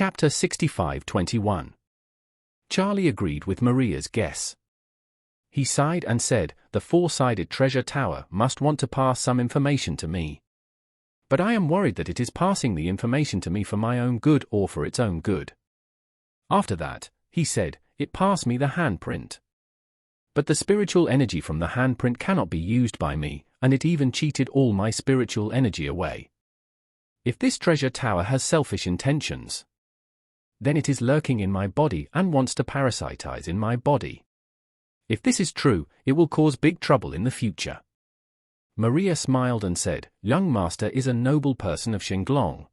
Chapter 65:21. Charlie agreed with Maria's guess. He sighed and said, "The four-sided treasure tower must want to pass some information to me. But I am worried that it is passing the information to me for my own good or for its own good." After that, he said, "It passed me the handprint. But the spiritual energy from the handprint cannot be used by me, and it even cheated all my spiritual energy away. If this treasure tower has selfish intentions, then it is lurking in my body and wants to parasitize in my body. If this is true, it will cause big trouble in the future." Maria smiled and said, "Young master is a noble person of Shenglong.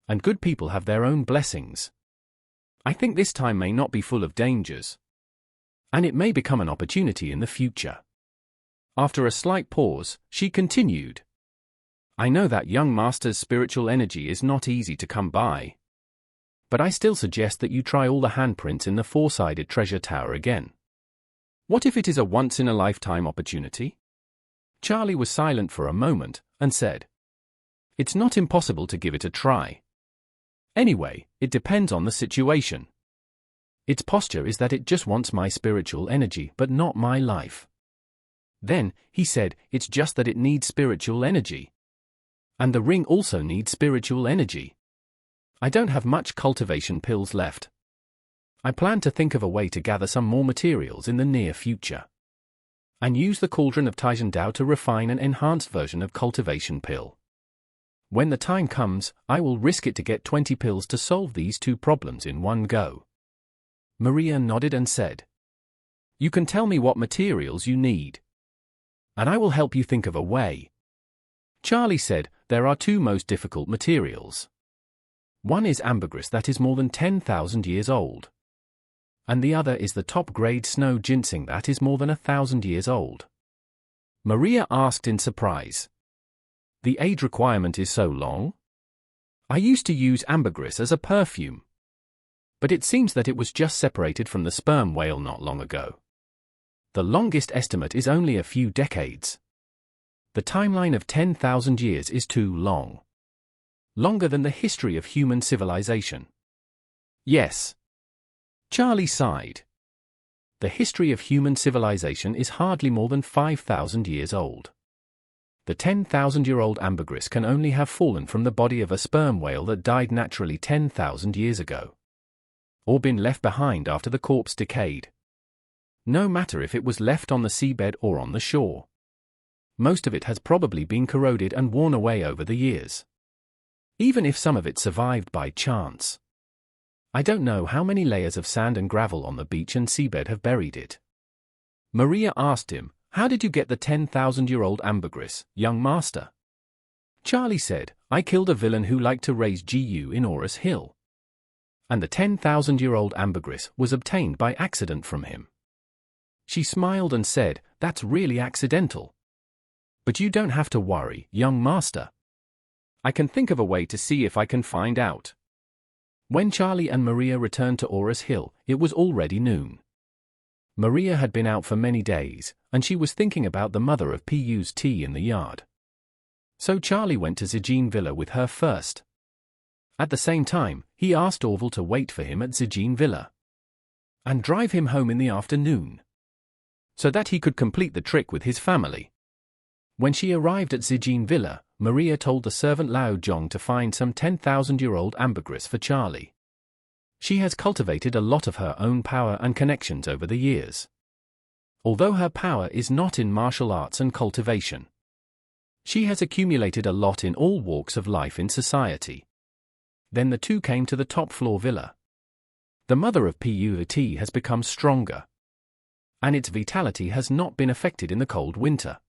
And good people have their own blessings. I think this time may not be full of dangers. And it may become an opportunity in the future." After a slight pause, she continued, "I know that young master's spiritual energy is not easy to come by. But I still suggest that you try all the handprints in the four-sided treasure tower again. What if it is a once-in-a-lifetime opportunity?" Charlie was silent for a moment, and said, "It's not impossible to give it a try. Anyway, it depends on the situation. Its posture is that it just wants my spiritual energy but not my life." Then, he said, "It's just that it needs spiritual energy. And the ring also needs spiritual energy. I don't have much cultivation pills left. I plan to think of a way to gather some more materials in the near future. And use the cauldron of Taijian Dao to refine an enhanced version of cultivation pill. When the time comes, I will risk it to get 20 pills to solve these two problems in one go." Maria nodded and said, "You can tell me what materials you need. And I will help you think of a way." Charlie said, "There are two most difficult materials. One is ambergris that is more than 10,000 years old. And the other is the top-grade snow ginseng that is more than 1,000 years old." Maria asked in surprise, "The age requirement is so long? I used to use ambergris as a perfume. But it seems that it was just separated from the sperm whale not long ago. The longest estimate is only a few decades. The timeline of 10,000 years is too long. Longer than the history of human civilization." "Yes." Charlie sighed. "The history of human civilization is hardly more than 5,000 years old. The 10,000-year-old ambergris can only have fallen from the body of a sperm whale that died naturally 10,000 years ago. Or been left behind after the corpse decayed. No matter if it was left on the seabed or on the shore. Most of it has probably been corroded and worn away over the years. Even if some of it survived by chance. I don't know how many layers of sand and gravel on the beach and seabed have buried it." Maria asked him, "How did you get the 10,000-year-old ambergris, young master?" Charlie said, "I killed a villain who liked to raise GU in Aurus Hill. And the 10,000-year-old ambergris was obtained by accident from him." She smiled and said, "That's really accidental. But you don't have to worry, young master. I can think of a way to see if I can find out." When Charlie and Maria returned to Aurus Hill, it was already noon. Maria had been out for many days, and she was thinking about the mother of Pu's tea in the yard. So Charlie went to Zijin Villa with her first. At the same time, he asked Orville to wait for him at Zijin Villa and drive him home in the afternoon, so that he could complete the trick with his family. When she arrived at Zijin Villa, Maria told the servant Lao Zhong to find some 10,000-year-old ambergris for Charlie. She has cultivated a lot of her own power and connections over the years. Although her power is not in martial arts and cultivation, she has accumulated a lot in all walks of life in society. Then the two came to the top-floor villa. The mother of Pu has become stronger, and its vitality has not been affected in the cold winter.